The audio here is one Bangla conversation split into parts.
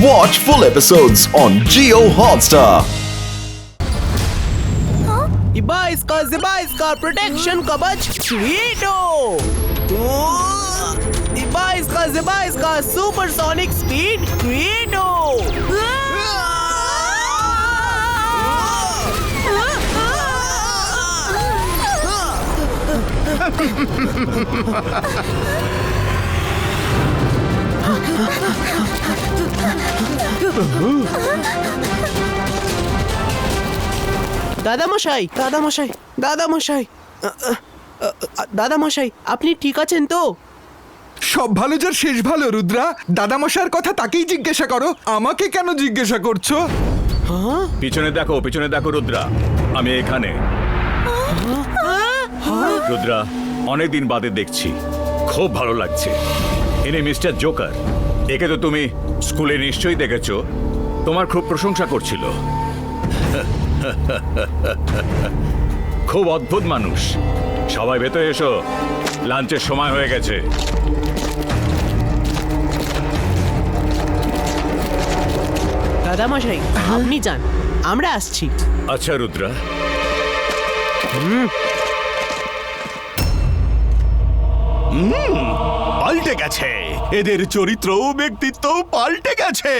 Watch full episodes on Jio Hotstar. Iba protection कवच Creato. Iba supersonic speed Creato. দাদামশাই আপনি ঠিক আছেন তো? সব ভালো যার শেষ ভালো। রুদ্রা, দাদামশাইয়ের কথা তাকেই জিজ্ঞাসা করো, আমাকে কেন জিজ্ঞাসা করছো? পিছনে দেখো রুদ্রা, আমি এখানে। রুদ্রা, অনেকদিন বাদে দেখছি, খুব ভালো লাগছে। ইনি মিস্টার জোকার। একে তো তুমি স্কুলে নিশ্চয়ই দেখেছো, তোমার খুব প্রশংসা করছিল। খুব অদ্ভুত মানুষ। সবাই ভেতরে এসো, লাঞ্চের সময় হয়ে গেছে। দাদামশাই আপনি যান, আমরা আসছি। আচ্ছা রুদ্রা। পাল্টে গেছে, এদের চরিত্র ব্যক্তিত্ব পাল্টে গেছে।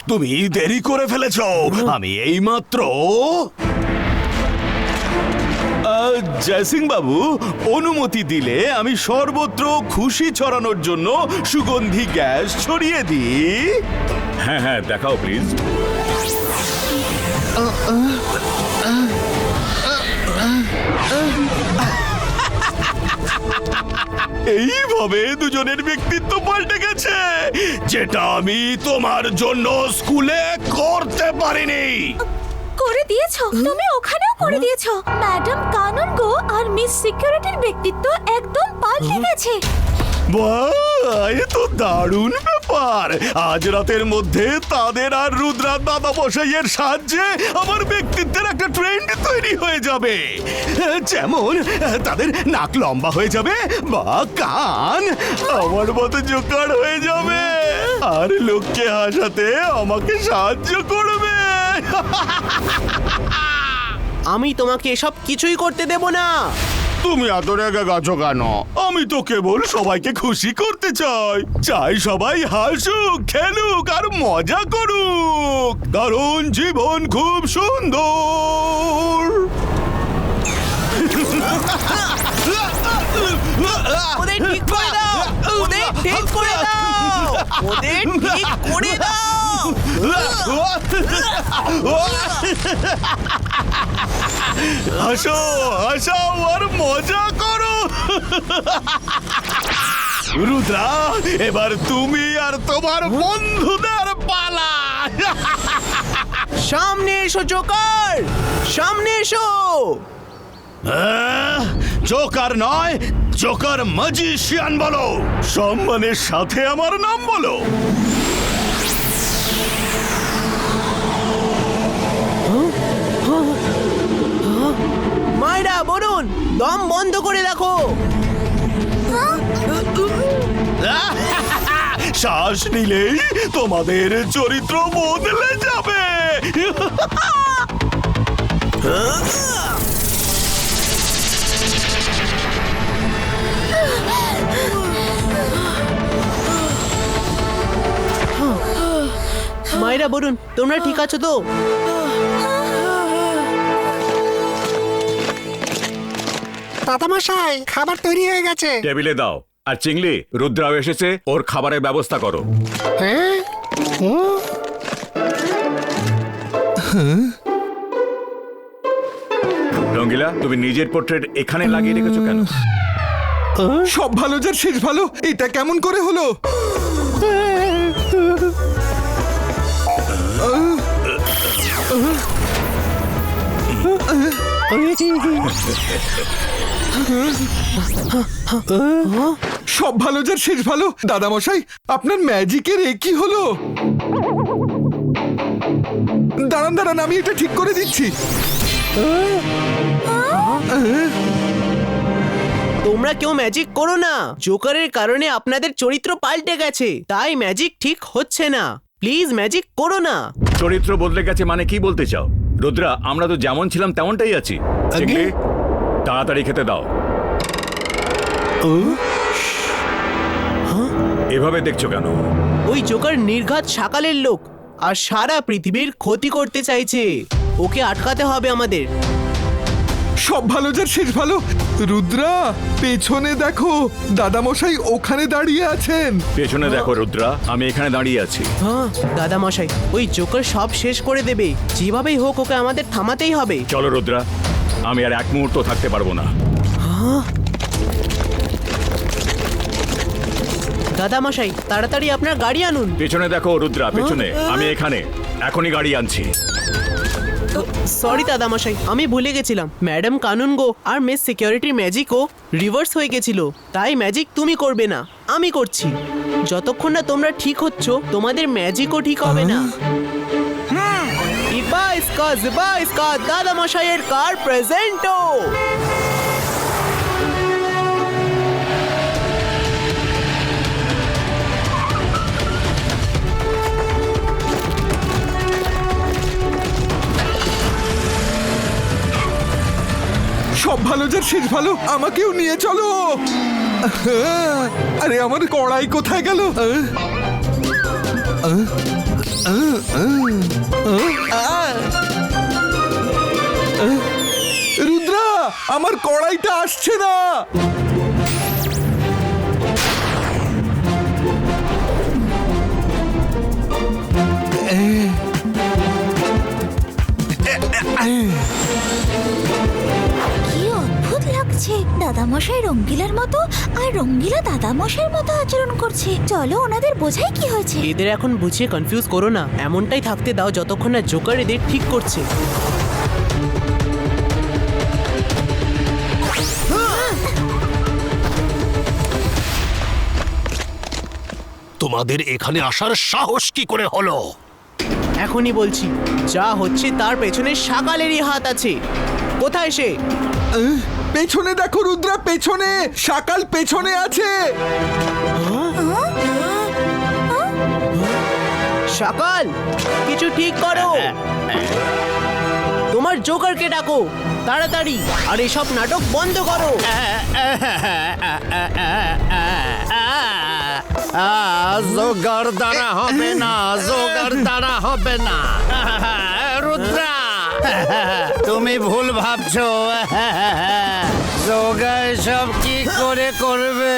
তুমি দেরি করে ফেলেছো। আমি এইমাত্র জয়সিং বাবু অনুমতি দিলে আমি সর্বত্র খুশি ছড়ানোর জন্য সুগন্ধি গ্যাস ছড়িয়ে দিই। হ্যাঁ, দেখাও প্লিজ। এইভাবে দুজনের ব্যক্তিত্ব পাল্টে গেছে, যেটা আমি তোমার জন্য স্কুলে করতে পারিনি। করে দিয়েছো তুমি, ওখানেও করে দিয়েছো। ম্যাডাম কানন গো আর মিস সিকিউরিটির ব্যক্তিত্ব একদম পাল্টে গেছে। বাহ, এ তো দারুণ ব্যাপার। আজ রাতের মধ্যে তাদের আর রুদ্রা দাদামশাইয়ের সাহায্যে আমার ব্যক্তিত্বের একটা ট্রেন্ড তৈরি হয়ে যাবে। যেমন তাদের নাক লম্বা হয়ে যাবে বা কান আমার মতো জোকার হয়ে যাবে, আর লোককে হাসাতে আমাকে সাহায্য করবে। আমি তোমাকে এসব কিছুই করতে দেব না। তুমি এত রেগে গেছো কেন? আমি তো কেবল সবাইকে খুশি করতে চাই সবাই হাসুক, খেলুক আর মজা করুক। কারণ জীবন খুব সুন্দর। ওদের ঠিক করে দাও, হাসো হাসাও আর মজা করো। রুদ্রা, এবার তুমি আর তোমার বন্ধুদের পালা। সামনে এসো জোকার, সামনে এসো। জোকার নয়, জোকার ম্যাজিশিয়ান বলো। সম্মানের সাথে আমার নাম বলো। মাইরা বলুন, দম বন্ধ করে রাখো। শ্বাস নিলেই তোমাদের চরিত্র বদলে যাবে। মাইরা বলুন, তোমরা ঠিক আছো তো? দাদামশাই খাবার তৈরি হয়ে গেছে। টেবিলে দাও। আর চিংলি, রুদ্রাও এসেছে, ওর খাবারের ব্যবস্থা করো। হ্যাঁ, রঙ্গিলা, তুমি নিজের পোর্ট্রেট এখানে লাগিয়ে রেখেছো কেন? সব ভালো যার শেষ ভালো। এটা কেমন করে হলো? সব ভালো যার শেষ ভালো। দাদামশাই, আপনার ম্যাজিকের এ কি হলো? দাঁড়ান, আমি এটা ঠিক করে দিচ্ছি। তোমরা কেউ ম্যাজিক করো না। জোকারের কারণে আপনাদের চরিত্র পাল্টে গেছে, তাই ম্যাজিক ঠিক হচ্ছে না। প্লিজ ম্যাজিক করো না। চরিত্র বদলে গেছে মানে কি বলতে চাও? রুদ্রা, আমরা তো যেমন ছিলাম তেমনটাই আছি। চিংড়ি, তাড়াতাড়ি খেতে দাও। এভাবে দেখছো কেন? ওই জোকার নির্ঘাত শাকালের লোক আর সারা পৃথিবীর ক্ষতি করতে চাইছে। ওকে আটকাতে হবে আমাদের। সব ভালো যার শেষ ভালো। রুদ্রা, পেছনে দেখো, দাদামশাই ওখানে দাঁড়িয়ে আছেন। পেছনে দেখো রুদ্রা, আমি এখানে দাঁড়িয়ে আছি। হ্যাঁ দাদা মশাই, ওই জোকার সব শেষ করে দেবে। যেভাবেই হোক ওকে আমাদের থামাতেই হবে। চলো রুদ্রা, আমি আর এক মুহূর্ত থাকতে পারবো না। দাদা মশাই, তাড়াতাড়ি আপনার গাড়ি আনুন। পেছনে দেখো রুদ্রা, পেছনে। আমি এখানে এখনই গাড়ি আনছি। সরি দাদা মশাই, আমি ভুলে গেছিলাম। ম্যাডাম কানুনগো আর মিস সিকিউরিটির ম্যাজিকও রিভার্স হয়ে গেছিল। তাই ম্যাজিক তুমি করবে না, আমি করছি। যতক্ষণ না তোমরা ঠিক হচ্ছ, তোমাদের ম্যাজিকও ঠিক হবে না। ইবা ইসকা দাদা মশাইয়ের কার প্রেজেন্টো। সব ভালো যার শেষ ভালো, আমাকেও নিয়ে চলো। আরে আমার কড়াই কোথায় গেল? রুদ্রা, আমার কড়াইটা আসছে না। কি অদ্ভুত লাগছে। দাদামশাই রঙ্গিলার মতো আর রঙ্গিলা দাদামশাইয়ের মতো আচরণ করছে। চলো ওনাদের বোঝাই কি হয়েছে। এদের এখন বুঝিয়ে কনফিউজ করো না। এমনটাই থাকতে দাও যতক্ষণ না জোকার এদের ঠিক করছে। তোমাদের এখানে আসার সাহস কি করে হলো? এখনই বলছি, যা হচ্ছে তার পেছনে শাকালেরই হাত আছে। কোথায় সে? পেছনে দেখো রুদ্রা, পেছনে শাকাল পেছনে আছে। শাকাল, কিছু ঠিক করো। তোমার জোকারকে ডাকো তাড়াতাড়ি, আর এসব নাটক বন্ধ করো। জোগাড় দ্বারা হবে না, জোগাড় দ্বারা হবে না। রুদ্রা, তুমি ভুল ভাবছো। জোগাড় সব কি করে করবে?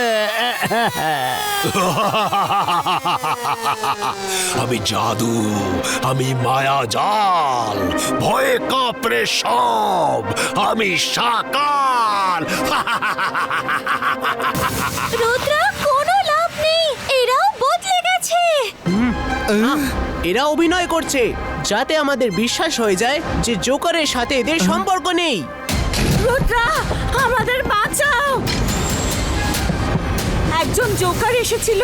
আমি জাদু, আমি মায়া জাল, ভয়ে কাঁপড়ে সব, আমি শাকাল। রুদ্রা, কোনো লাভ নেই, এরাও বদলে গেছে। এরা অভিনয় করছে যাতে আমাদের বিশ্বাস হয়ে যায় যে জোকারের সাথে এদের সম্পর্ক নেই। রুদ্রা, আমাদের বাঁচাও। একজন জোকার এসেছিল,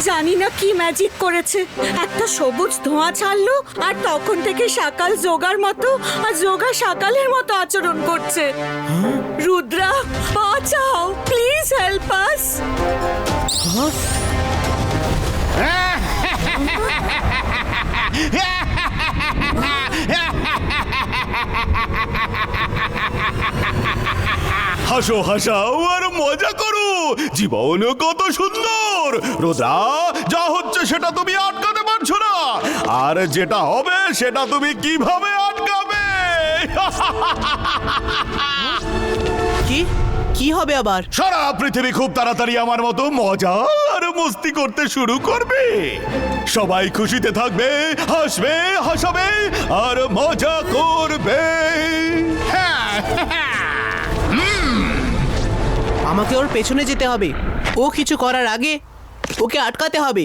জানি না কি ম্যাজিক করেছে। একটা সবুজ ধোঁয়া ছাড়লো আর তখন থেকে শাকাল জোগার মতো আর জোগা শাকালের মতো আচরণ করছে। রুদ্রা, বাঁচাও, প্লিজ হেল্প আস। হাসো, হাসাও আর মজা করো, জীবন কত সুন্দর। রোজা, যা হচ্ছে সেটা তুমি আটকাতে পারছো না, আর যেটা হবে সেটা তুমি কিভাবে আটকাবে? কি কি হবে আবার? সারা পৃথিবী খুব তাড়াতাড়ি আমার মতো মজা আর মস্তি করতে শুরু করবে। সবাই খুশিতে থাকবে, হাসবে, হাসাবে আর মজা করবে। আমাকে ওর পেছনে যেতে হবে। ও কিছু করার আগে ওকে আটকাতে হবে।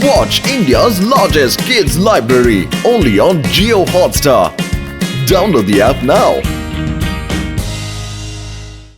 Watch India's largest kids library only on Jio Hotstar. Download the app now.